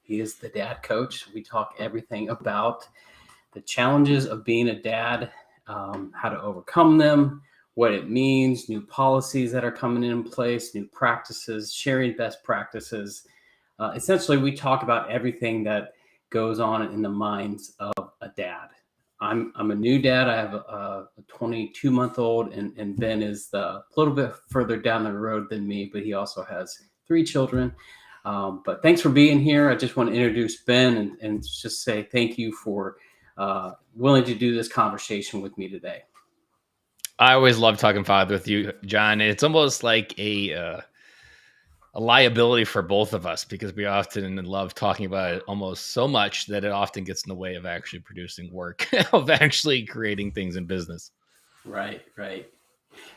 He is the dad coach. We talk everything about the challenges of being a dad, how to overcome them, what it means, new policies that are coming in place, new practices, sharing best practices. Essentially, we talk about everything that goes on in the minds of a dad. I'm a new dad. I have a 22-month-old, and Ben is a little bit further down the road than me, but he also has 3 children. But thanks for being here. I just want to introduce Ben and just say thank you for willing to do this conversation with me today. I always love talking father with you, John. It's almost like a liability for both of us because we often love talking about it almost so much that it often gets in the way of actually producing work, of actually creating things in business. Right.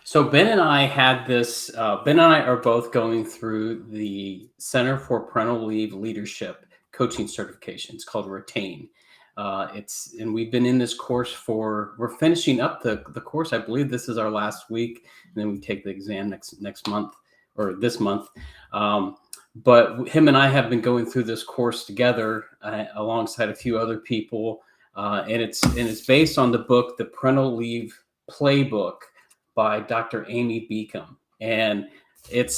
So Ben and I had this. Ben and I are both going through the Center for Parental Leave Leadership coaching certification. It's called Retain. And we've been in this course we're finishing up the course. I believe this is our last week, and then we take the exam next month or this month. But him and I have been going through this course together alongside a few other people, and it's based on the book, The Parental Leave Playbook by Dr. Amy Beacom. And it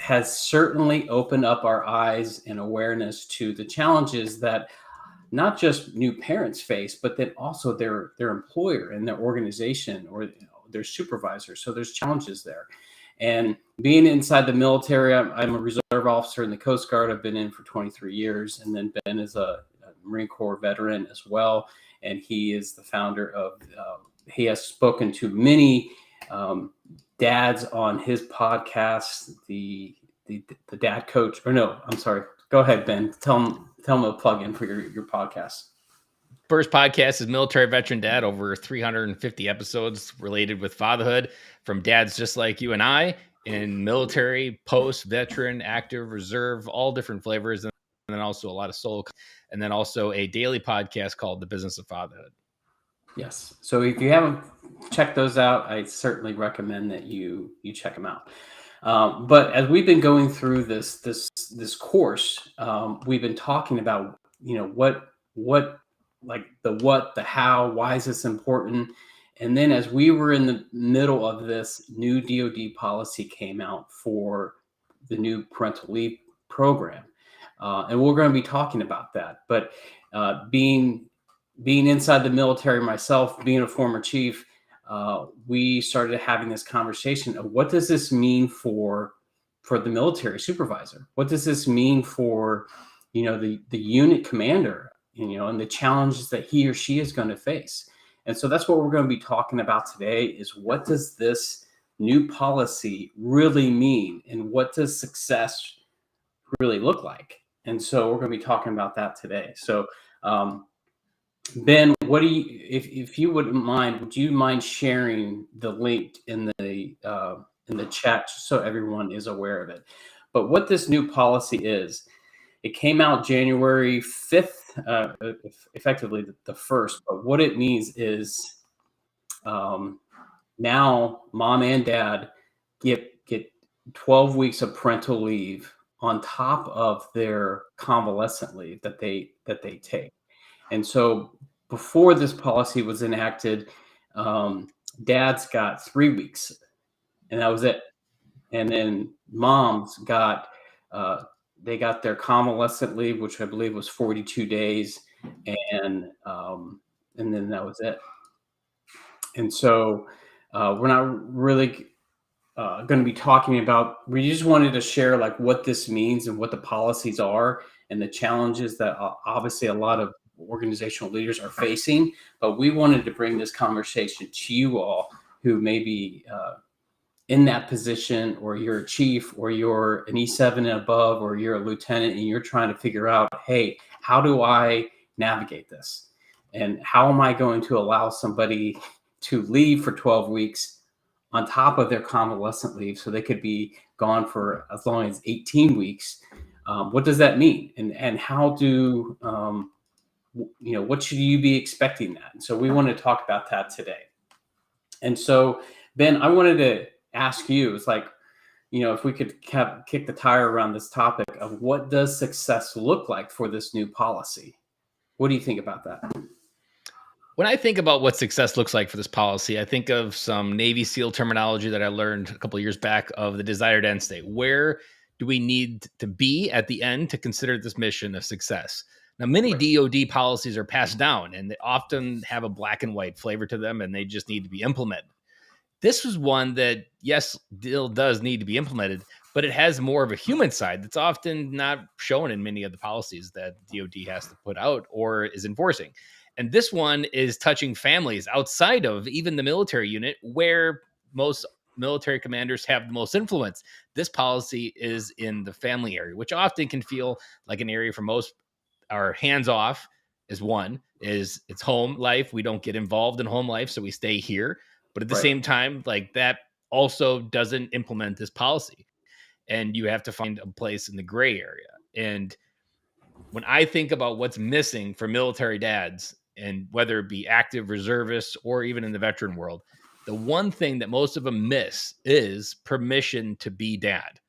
has certainly opened up our eyes and awareness to the challenges that not just new parents face, but then also their employer and their organization or their supervisor. So there's challenges there. And being inside the military, I'm a reserve officer in the Coast Guard. I've been in for 23 years. And then Ben is a Marine Corps veteran as well. And he is the founder of, he has spoken to many dads on his podcast, the dad coach, or no, I'm sorry. Go ahead, Ben. Tell them a plug in for your podcast. First podcast is Military Veteran Dad, over 350 episodes related with fatherhood from dads just like you and I in military, post, veteran, active, reserve, all different flavors. And then also a lot of solo, and then also a daily podcast called The Business of Fatherhood. Yes. So if you haven't checked those out, I certainly recommend that you check them out. But as we've been going through this course, we've been talking about, what, like the what, the how, why is this important? And then as we were in the middle of this, new DoD policy came out for the new parental leave program. And we're going to be talking about that. But being inside the military myself, being a former chief, we started having this conversation of what does this mean for the military supervisor? What does this mean for, the unit commander, and the challenges that he or she is going to face? And so that's what we're going to be talking about today is what does this new policy really mean? And what does success really look like? And so we're going to be talking about that today. So, Ben, what do you, if you wouldn't mind, would you mind sharing the link in the chat so everyone is aware of it? But what this new policy is, it came out January 5th, effectively the 1st. But what it means is now mom and dad get 12 weeks of parental leave on top of their convalescent leave that they take. And so before this policy was enacted, dads got 3 weeks, and that was it. And then moms got they got their convalescent leave, which I believe was 42 days, and then that was it. And so we're not really going to be talking about. We just wanted to share like what this means and what the policies are and the challenges that obviously a lot of organizational leaders are facing, but we wanted to bring this conversation to you all who may be in that position, or you're a chief, or you're an E-7 and above, or you're a lieutenant and you're trying to figure out, hey, how do I navigate this? And how am I going to allow somebody to leave for 12 weeks on top of their convalescent leave so they could be gone for as long as 18 weeks? What does that mean? And how do what should you be expecting that? And so we want to talk about that today. And so, Ben, I wanted to ask you, it's like, if we could kick the tire around this topic of what does success look like for this new policy? What do you think about that? When I think about what success looks like for this policy, I think of some Navy SEAL terminology that I learned a couple of years back of the desired end state. Where do we need to be at the end to consider this mission a success? Now, many Right. DoD policies are passed down and they often have a black and white flavor to them and they just need to be implemented. This was one that, yes, still does need to be implemented, but it has more of a human side that's often not shown in many of the policies that DoD has to put out or is enforcing. And this one is touching families outside of even the military unit where most military commanders have the most influence. This policy is in the family area, which often can feel like an area for most are hands off. Is one is it's home life. We don't get involved in home life, so we stay here. But at the Right. same time, like that also doesn't implement this policy. And you have to find a place in the gray area. And when I think about what's missing for military dads, and whether it be active reservists or even in the veteran world, the one thing that most of them miss is permission to be dad.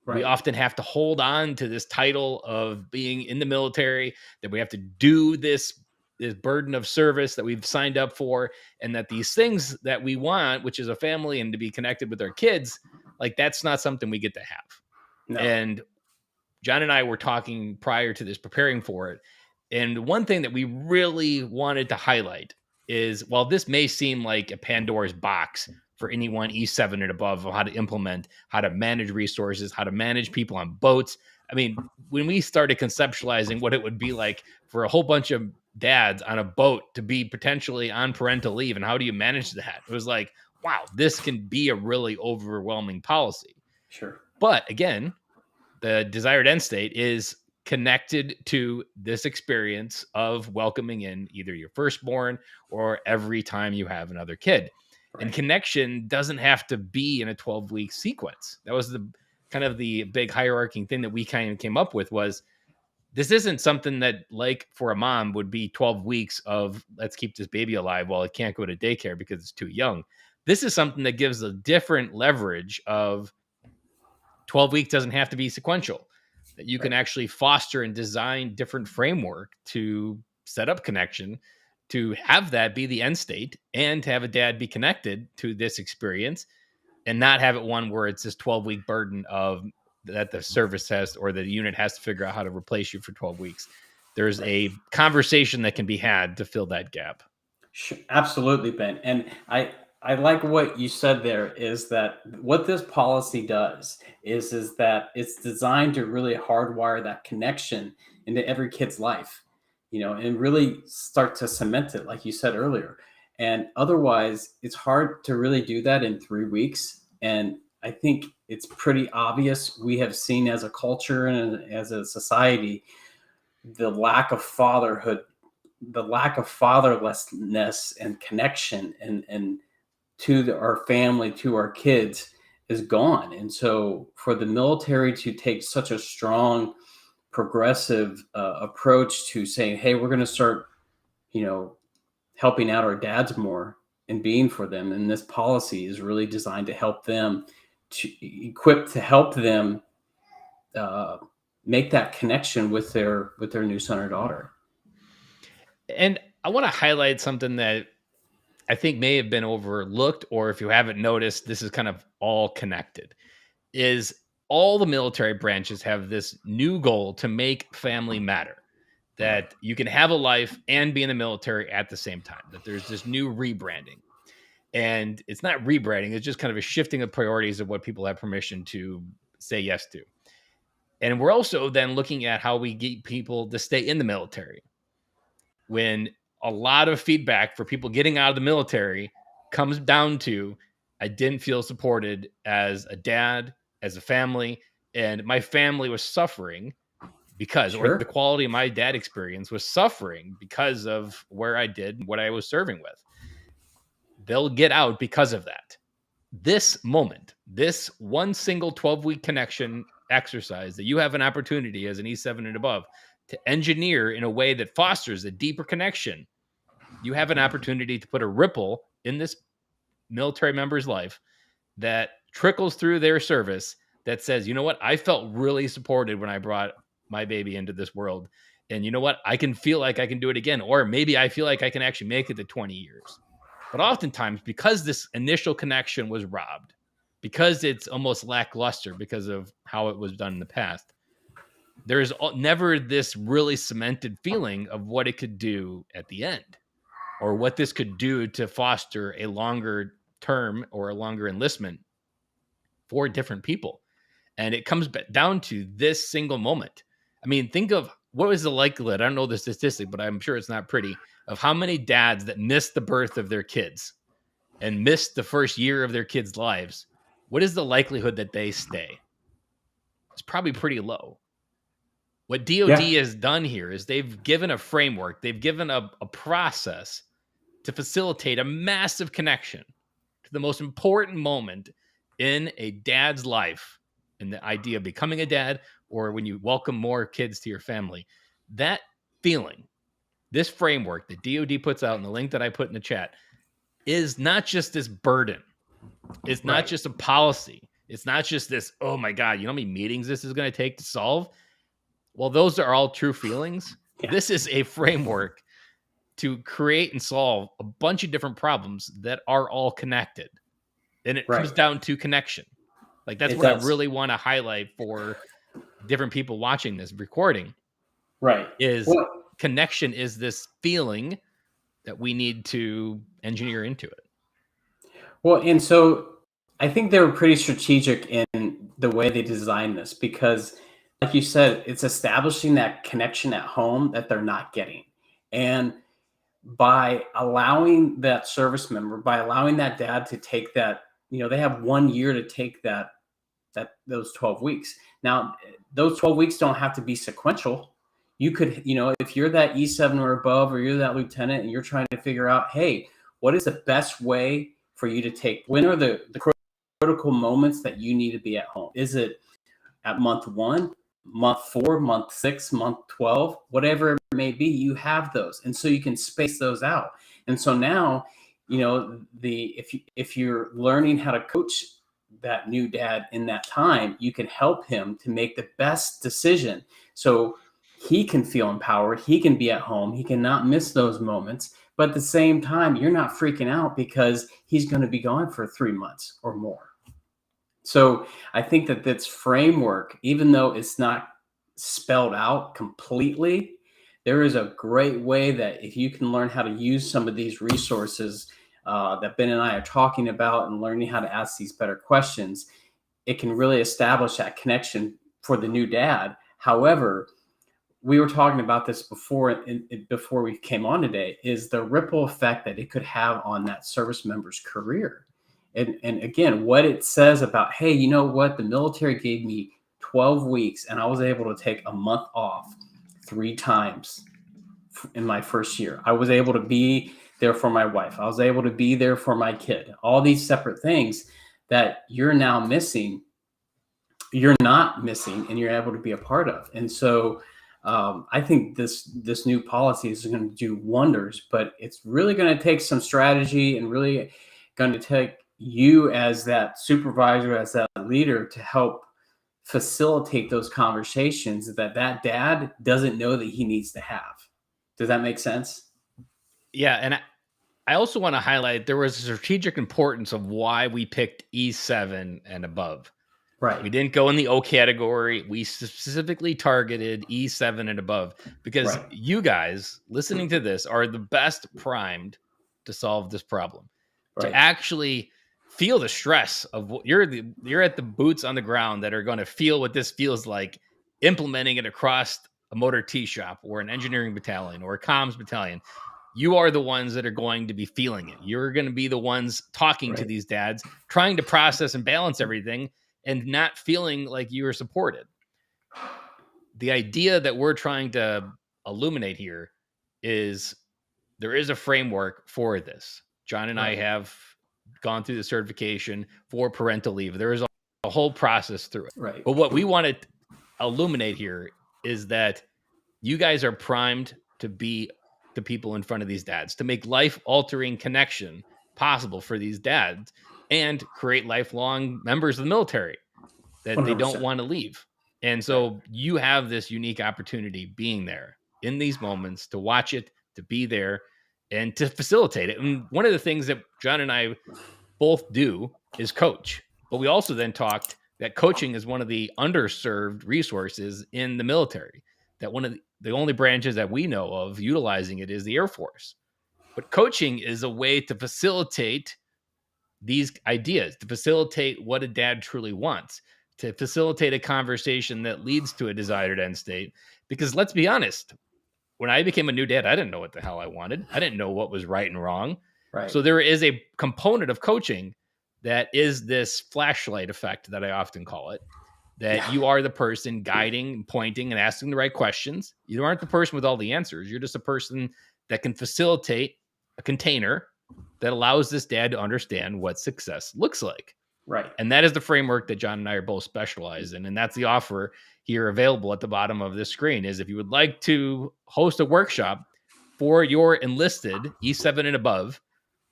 We Right. often have to hold on to this title of being in the military, that we have to do this burden of service that we've signed up for, and that these things that we want, which is a family and to be connected with our kids, like that's not something we get to have. No. And John and I were talking prior to this, preparing for it. And one thing that we really wanted to highlight is while this may seem like a Pandora's box for anyone E-7 and above of how to implement, how to manage resources, how to manage people on boats. I mean, when we started conceptualizing what it would be like for a whole bunch of dads on a boat to be potentially on parental leave and how do you manage that? It was like, wow, this can be a really overwhelming policy. Sure. But again, the desired end state is connected to this experience of welcoming in either your firstborn or every time you have another kid. And Right. connection doesn't have to be in a 12-week sequence. That was the kind of the big hierarchy thing that we kind of came up with was this isn't something that, like for a mom, would be 12 weeks of let's keep this baby alive while it can't go to daycare because it's too young. This is something that gives a different leverage of 12 weeks doesn't have to be sequential, that you can Right. actually foster and design different framework to set up connection, to have that be the end state and to have a dad be connected to this experience and not have it one where it's this 12-week burden of that the service has or the unit has to figure out how to replace you for 12 weeks. There's Right. a conversation that can be had to fill that gap. Absolutely, Ben. And I like what you said there is that what this policy does is that it's designed to really hardwire that connection into every kid's life, and really start to cement it, like you said earlier. And otherwise, it's hard to really do that in 3 weeks. And I think it's pretty obvious we have seen as a culture and as a society the lack of fatherhood, the lack of fatherlessness and connection and to our family, to our kids is gone. And so for the military to take such a strong progressive approach to saying, hey, we're going to start, helping out our dads more and being for them. And this policy is really designed to help them, to equip to help them uh, make that connection with their new son or daughter. And I want to highlight something that I think may have been overlooked, or if you haven't noticed, this is kind of all connected, is all the military branches have this new goal to make family matter, Right. that you can have a life and be in the military at the same time, that there's this new rebranding. And it's not rebranding, it's just kind of a shifting of priorities of what people have permission to say yes to. And we're also then looking at how we get people to stay in the military, when a lot of feedback for people getting out of the military comes down to I didn't feel supported as a dad, as a family, and my family was suffering because, or the Sure. quality of my dad experience was suffering because of where I did, what I was serving with. They'll get out because of that. This moment, this one single 12-week connection exercise that you have an opportunity as an E-7 and above to engineer in a way that fosters a deeper connection, you have an opportunity to put a ripple in this military member's life that trickles through their service that says, you know what, I felt really supported when I brought my baby into this world. And you know what, I can feel like I can do it again. Or maybe I feel like I can actually make it to 20 years. But oftentimes, because this initial connection was robbed, because it's almost lackluster because of how it was done in the past, there's never this really cemented feeling of what it could do at the end, or what this could do to foster a longer term or a longer enlistment for different people. And it comes down to this single moment. I mean, think of what was the likelihood, I don't know the statistic, but I'm sure it's not pretty, of how many dads that missed the birth of their kids and missed the first year of their kids' lives. What is the likelihood that they stay? It's probably pretty low. What DoD has done here is they've given a framework, they've given a process to facilitate a massive connection to the most important moment in a dad's life, and the idea of becoming a dad, or when you welcome more kids to your family. That feeling, this framework that DoD puts out, and the link that I put in the chat, is not just this burden. It's not just a policy. It's not just this, oh my God, you know how many meetings this is going to take to solve? Well, those are all true feelings. Yeah. This is a framework to create and solve a bunch of different problems that are all connected. And it comes down to connection. Like, that's what I really want to highlight for different people watching this recording. Right. Connection is this feeling that we need to engineer into it. Well, and so I think they were pretty strategic in the way they designed this, because like you said, it's establishing that connection at home that they're not getting. And by allowing that service member, by allowing that dad to take that, they have 1 year to take those 12 weeks. Now, those 12 weeks don't have to be sequential. You could, if you're that E-7 or above, or you're that lieutenant and you're trying to figure out, hey, what is the best way for you to take? When are the critical moments that you need to be at home? Is it at month 1, month 4, month 6, month 12, whatever it may be? You have those. And so you can space those out. And so now, if you're learning how to coach that new dad in that time, you can help him to make the best decision. So he can feel empowered. He can be at home. He cannot miss those moments. But at the same time, you're not freaking out because he's going to be gone for 3 months or more. So I think that this framework, even though it's not spelled out completely, there is a great way that if you can learn how to use some of these resources that Ben and I are talking about, and learning how to ask these better questions, it can really establish that connection for the new dad. However, we were talking about this before we came on today, is the ripple effect that it could have on that service member's career. And again, what it says about, hey, you know what? The military gave me 12 weeks and I was able to take a month off 3 times in my first year. I was able to be there for my wife. I was able to be there for my kid. All these separate things that you're now missing, you're not missing, and you're able to be a part of. And so I think this new policy is going to do wonders, but it's really going to take some strategy, and really going to take you as that supervisor, as that leader, to help facilitate those conversations that dad doesn't know that he needs to have. Does that make sense? Yeah. And I also want to highlight, there was a strategic importance of why we picked E7 and above. Right. We didn't go in the O category. We specifically targeted E7 and above, because you guys listening to this are the best primed to solve this problem, to actually feel the stress of what you're at the boots on the ground that are going to feel what this feels like, implementing it across a motor T shop or an engineering battalion or a comms battalion. You are the ones that are going to be feeling it. You're going to be the ones talking to these dads, trying to process and balance everything, and not feeling like you are supported. The idea that we're trying to illuminate here is there is a framework for this. John and I have gone through the certification for parental leave. There is a whole process through it. Right. But what we want to illuminate here is that you guys are primed to be the people in front of these dads, to make life-altering connection possible for these dads and create lifelong members of the military. that they don't 100%. want to leave. And so you have this unique opportunity being there in these moments to watch it, to be there, and to facilitate it. And one of the things that John and I both do is coach. But we also then talked that coaching is one of the underserved resources in the military, that one of the only branches that we know of utilizing it is the Air Force. But coaching is a way to facilitate these ideas, to facilitate what a dad truly wants, to facilitate a conversation that leads to a desired end state. Because let's be honest, when I became a new dad, I didn't know what the hell I wanted. I didn't know what was right and wrong. Right. So there is a component of coaching that is this flashlight effect that I often call it, that you are the person guiding, pointing, and asking the right questions. You aren't the person with all the answers. You're just a person that can facilitate a container that allows this dad to understand what success looks like. Right. And that is the framework that John and I are both specialized in. And that's the offer here available at the bottom of this screen is if you would like to host a workshop for your enlisted E-7 and above,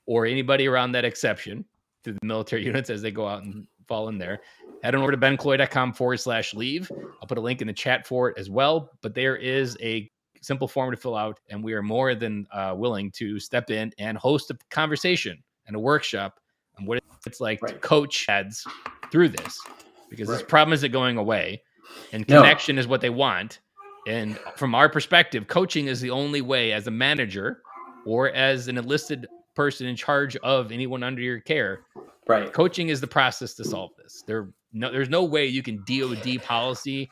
or anybody around that exception through the military units as they go out and fall in there, head on over to bencloy.com/leave. I'll put a link in the chat for it as well. But there is a simple form to fill out, and we are more than willing to step in and host a conversation and a workshop on what it's like to coach dads through this, because this problem isn't going away, and connection is what they want. And from our perspective, coaching is the only way as a manager or as an enlisted person in charge of anyone under your care. Right. Coaching is the process to solve this. There's no way you can DOD policy,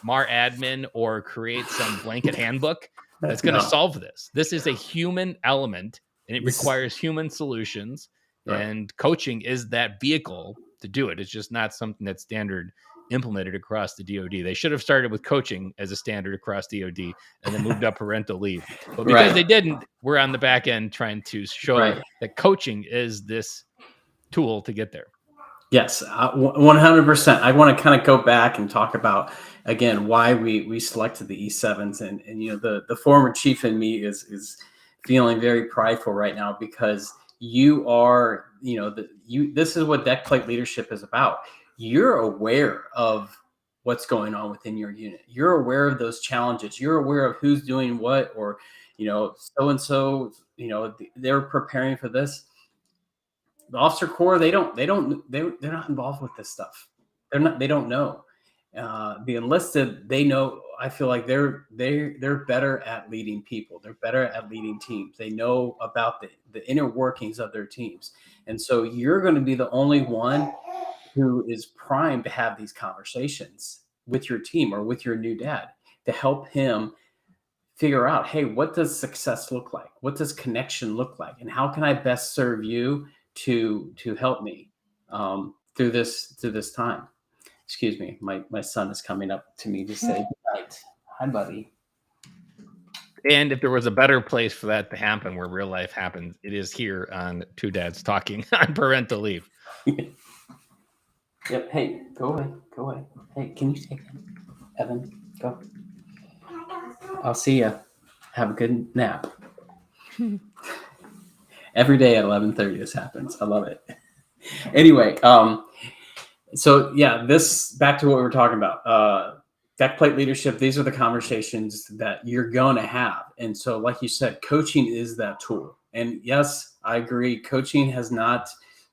MAR admin, or create some blanket handbook that's going to solve this. This is a human element, and it requires human solutions. Right. And coaching is that vehicle to do it. It's just not something that's standard implemented across the DoD. They should have started with coaching as a standard across DoD and then moved up parental leave. But because they didn't, we're on the back end trying to show that coaching is this tool to get there. Yes, 100%. I want to kind of go back and talk about again why we selected the E-7s, and you know the former chief in me is feeling very prideful right now because you are, you know, this is what deck plate leadership is about. You're aware of what's going on within your unit. You're aware of those challenges. You're aware of who's doing what, or, you know, so-and-so, you know, they're preparing for this. The officer corps, they're not involved with this stuff. They don't know. The enlisted, they know. I feel like they're better at leading people. They're better at leading teams. They know about the inner workings of their teams. And so you're going to be the only one who is primed to have these conversations with your team or with your new dad to help him figure out, hey, what does success look like? What does connection look like? And how can I best serve you to help me through this time? Excuse me, my son is coming up to me to say goodnight. Hi, buddy. And if there was a better place for that to happen where real life happens, it is here on Two Dads Talking on Parental Leave. Yep. Hey, go away. Hey, can you take him? Evan, go. I'll see ya. Have a good nap. Every day at 11:30 this happens. I love it. Anyway, so yeah, this back to what we were talking about. Deck plate leadership, these are the conversations that you're going to have. And so, like you said, coaching is that tool. And yes, I agree. Coaching has not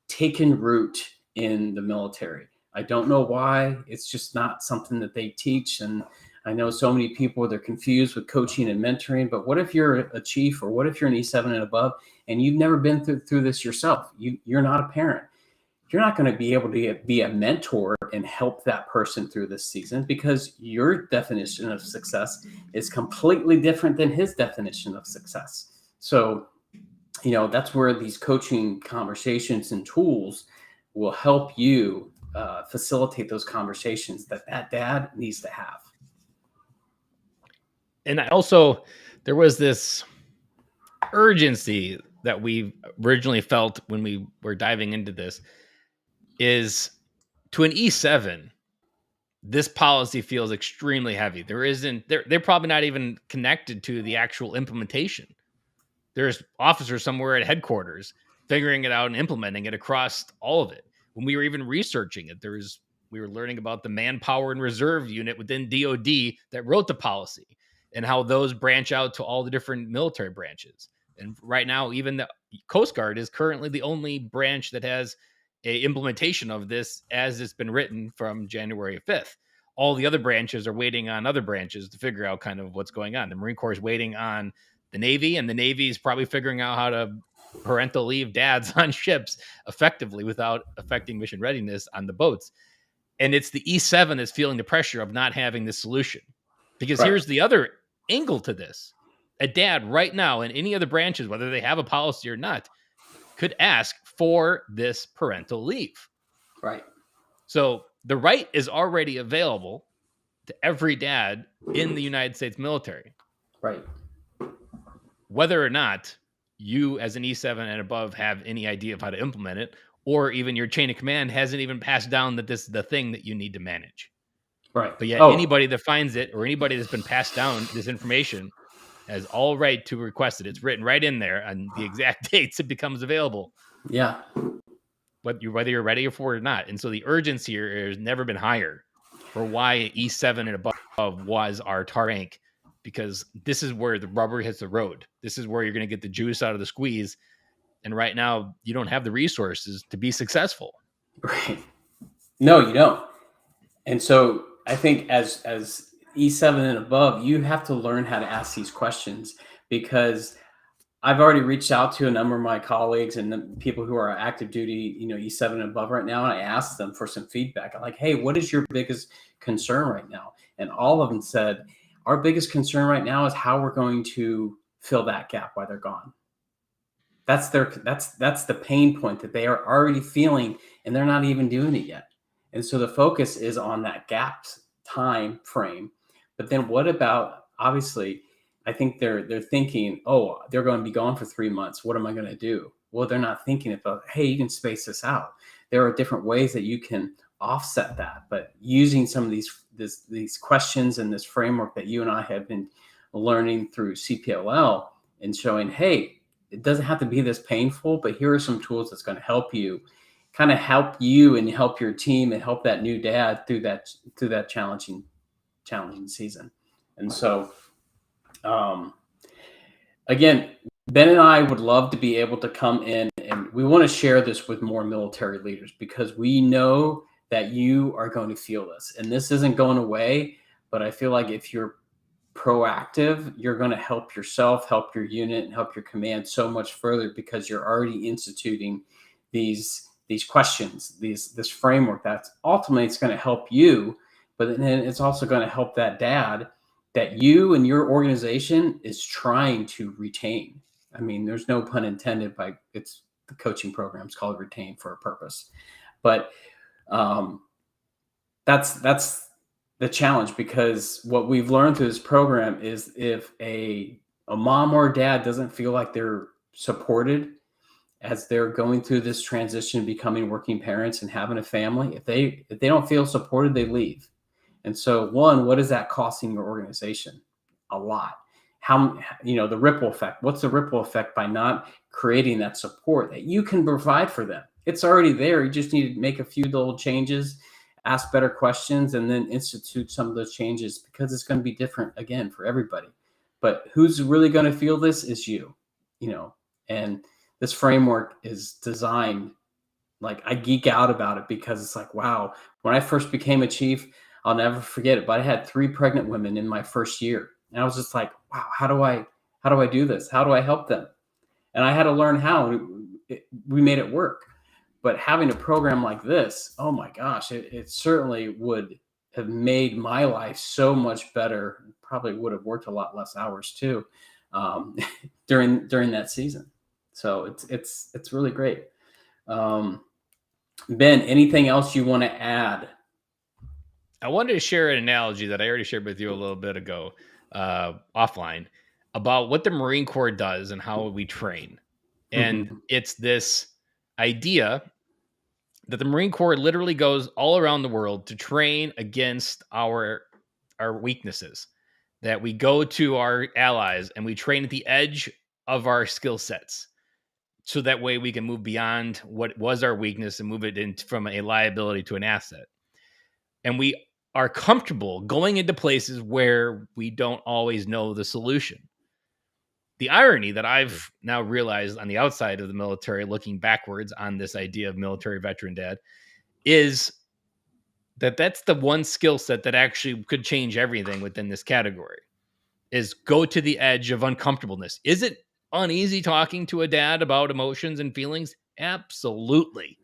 taken root in the military. I don't know why. It's just not something that they teach. And I know so many people, they're confused with coaching and mentoring. But what if you're a chief, or what if you're an E-7 and above and you've never been through this yourself? You're not a parent. You're not going to be able to be a mentor and help that person through this season because your definition of success is completely different than his definition of success. So, you know, that's where these coaching conversations and tools will help you facilitate those conversations that dad needs to have. And there was this urgency that we originally felt when we were diving into this, is to an E-7, this policy feels extremely heavy. They're probably not even connected to the actual implementation. There's officers somewhere at headquarters figuring it out and implementing it across all of it. When we were even researching it, there was we were learning about the manpower and reserve unit within DOD that wrote the policy and how those branch out to all the different military branches. And right now, even the Coast Guard is currently the only branch that has a implementation of this as it's been written from January 5th. All the other branches are waiting on other branches to figure out kind of what's going on. The Marine Corps is waiting on the Navy, and the Navy is probably figuring out how to parental leave dads on ships effectively without affecting mission readiness on the boats. And it's the E-7 that's feeling the pressure of not having this solution. Because Right. here's the other angle to this. A dad right now in any of the branches, whether they have a policy or not, could ask for this parental leave. Right. So the right is already available to every dad in the United States military. Right. Whether or not you as an E-7 and above have any idea of how to implement it, or even your chain of command hasn't even passed down that this is the thing that you need to manage. Right. But yet anybody that finds it or anybody that's been passed down this information has all right to request it. It's written right in there on the exact dates it becomes available. Yeah. Whether you're ready for it or not. And so the urgency here has never been higher for why E-7 and above was our tar rank, because this is where the rubber hits the road. This is where you're going to get the juice out of the squeeze. And right now, you don't have the resources to be successful. Right. No, you don't. And so I think as E-7 and above, you have to learn how to ask these questions, because I've already reached out to a number of my colleagues and the people who are active duty, E-7 and above right now. And I asked them for some feedback. I'm like, hey, what is your biggest concern right now? And all of them said, our biggest concern right now is how we're going to fill that gap while they're gone. That's the pain point that they are already feeling, and they're not even doing it yet. And so the focus is on that gap time frame. But then what about, obviously, I think they're thinking, oh, they're going to be gone for 3 months. What am I going to do? Well, they're not thinking about, hey, you can space this out. There are different ways that you can offset that. But using some of these questions and this framework that you and I have been learning through CPLL and showing, hey, it doesn't have to be this painful, but here are some tools that's going to help you and help your team and help that new dad through that challenging season. And so, again, Ben and I would love to be able to come in, and we want to share this with more military leaders, because we know that you are going to feel this, and this isn't going away. But I feel like if you're proactive, you're going to help yourself, help your unit, and help your command so much further, because you're already instituting these questions, this framework that's ultimately it's going to help you, but then it's also going to help that dad that you and your organization is trying to retain. I mean, there's no pun intended it's the coaching program's called Retain for a purpose. But that's the challenge, because what we've learned through this program is if a mom or a dad doesn't feel like they're supported as they're going through this transition, becoming working parents and having a family, if they don't feel supported, they leave. And so, one, what is that costing your organization? A lot. How, the ripple effect. What's the ripple effect by not creating that support that you can provide for them? It's already there. You just need to make a few little changes, ask better questions, and then institute some of those changes, because it's going to be different again for everybody. But who's really going to feel this is you, and this framework is designed, like, I geek out about it, because it's like, wow, when I first became a chief, I'll never forget it, but I had 3 pregnant women in my first year. And I was just like, wow, how do I do this? How do I help them? And I had to learn how. We made it work. But having a program like this, oh my gosh, it certainly would have made my life so much better. Probably would have worked a lot less hours too, during that season. So it's really great. Ben, anything else you want to add? I wanted to share an analogy that I already shared with you a little bit ago, offline, about what the Marine Corps does and how we train. And it's this idea that the Marine Corps literally goes all around the world to train against our weaknesses, that we go to our allies and we train at the edge of our skill sets. So that way we can move beyond what was our weakness and move it from a liability to an asset. and we are comfortable going into places where we don't always know the solution. The irony that I've now realized on the outside of the military, looking backwards on this idea of military veteran dad, is that that's the one skill set that actually could change everything within this category, is go to the edge of uncomfortableness. Is it uneasy talking to a dad about emotions and feelings? Absolutely.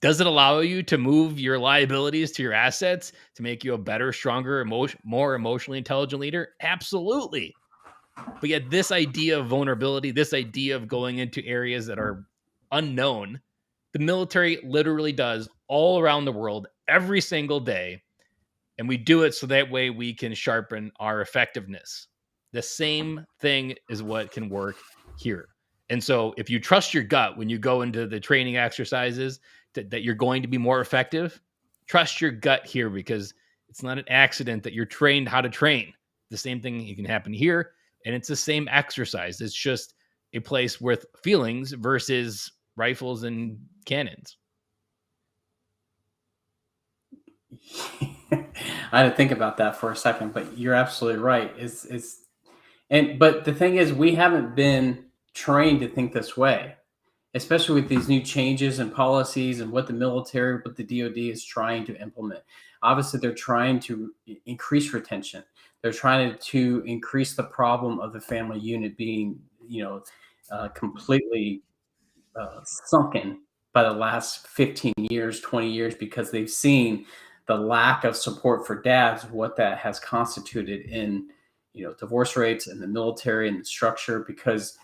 Does it allow you to move your liabilities to your assets to make you a better, stronger, more emotionally intelligent leader? Absolutely. But yet this idea of vulnerability, this idea of going into areas that are unknown, the military literally does all around the world every single day. And we do it so that way we can sharpen our effectiveness. The same thing is what can work here. And so if you trust your gut when you go into the training exercises that you're going to be more effective, trust your gut here, because it's not an accident that you're trained how to train. The same thing can happen here, and it's the same exercise. It's just a place with feelings versus rifles and cannons. I had to think about that for a second, but you're absolutely right. But the thing is, we haven't been trained to think this way, especially with these new changes and policies and what the military, what the DoD is trying to implement. Obviously, they're trying to increase retention. They're trying to increase the problem of the family unit being, completely sunken by the last 15 years, 20 years, because they've seen the lack of support for dads, what that has constituted in, divorce rates and the military and the structure. Because,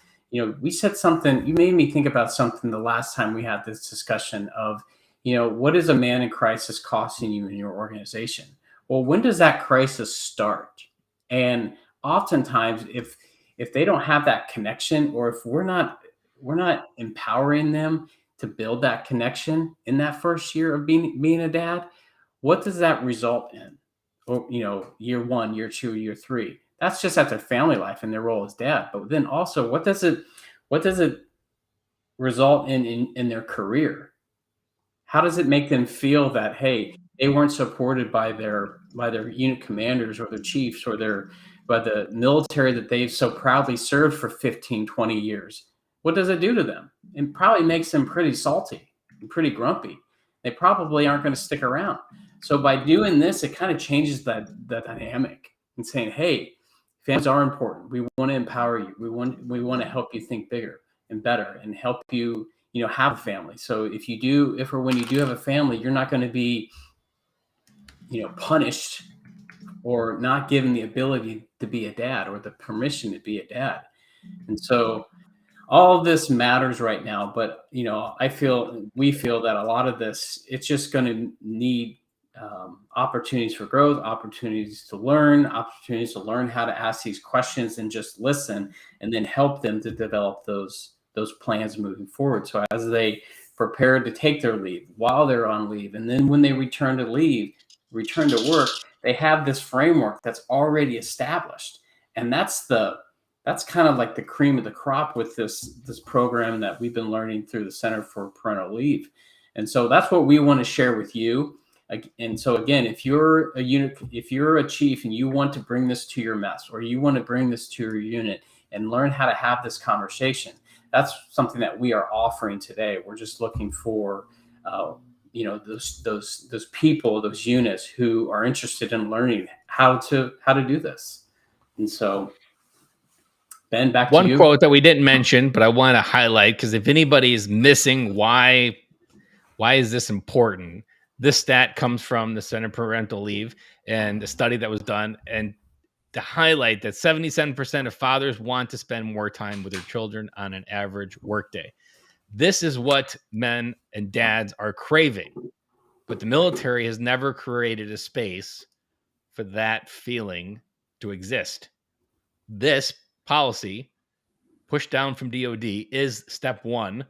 we said something, you made me think about something the last time we had this discussion of, what is a man in crisis costing you in your organization? Well, when does that crisis start? And oftentimes, if they don't have that connection, or if we're not empowering them to build that connection in that first year of being a dad, what does that result in? Or, year 1, year 2, year 3. That's just at their family life and their role as dad. But then also, what does it result in their career? How does it make them feel that, hey, they weren't supported by their unit commanders or their chiefs or by the military that they've so proudly served for 15, 20 years? What does it do to them? It probably makes them pretty salty and pretty grumpy. They probably aren't going to stick around. So by doing this, it kind of changes that dynamic and saying, hey, families are important. We want to empower you. We want to help you think bigger and better and help you, have a family. So if or when you do have a family, you're not going to be, punished or not given the ability to be a dad or the permission to be a dad. And so all of this matters right now, but we feel that a lot of this, it's just going to need opportunities for growth, opportunities to learn how to ask these questions and just listen, and then help them to develop those plans moving forward. So as they prepare to take their leave, while they're on leave, and then when they return to work, they have this framework that's already established, and that's kind of like the cream of the crop with this program that we've been learning through the Center for Parental Leave. And so that's what we want to share with you. And so again, if you're a chief and you want to bring this to your mess, or you want to bring this to your unit and learn how to have this conversation, that's something that we are offering today. We're just looking for those people, those units who are interested in learning how to do this. And so, Ben, back to you. One quote that we didn't mention, but I want to highlight, because if anybody's missing why is this important, this stat comes from the Center for Parental Leave and a study that was done, and to highlight that 77% of fathers want to spend more time with their children on an average workday. This is what men and dads are craving, but the military has never created a space for that feeling to exist. This policy, pushed down from DoD, is step one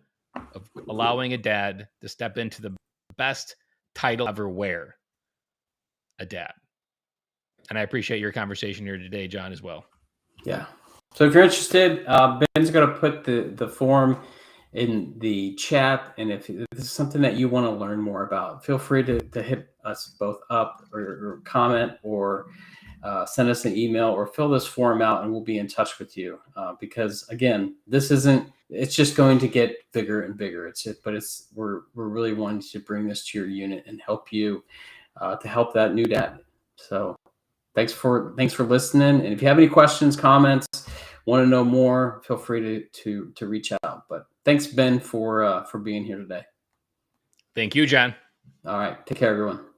of allowing a dad to step into the best title ever wear, a dad. And I appreciate your conversation here today, John, as well. Yeah. So if you're interested, Ben's going to put the form in the chat. And if this is something that you want to learn more about, feel free to hit us both up or comment or send us an email or fill this form out, and we'll be in touch with you. Because again, it's just going to get bigger and bigger. We're really wanting to bring this to your unit and help you to help that new dad. So thanks for listening. And if you have any questions, comments, want to know more, feel free to reach out. But thanks, Ben, for being here today. Thank you, John. All right. Take care, everyone.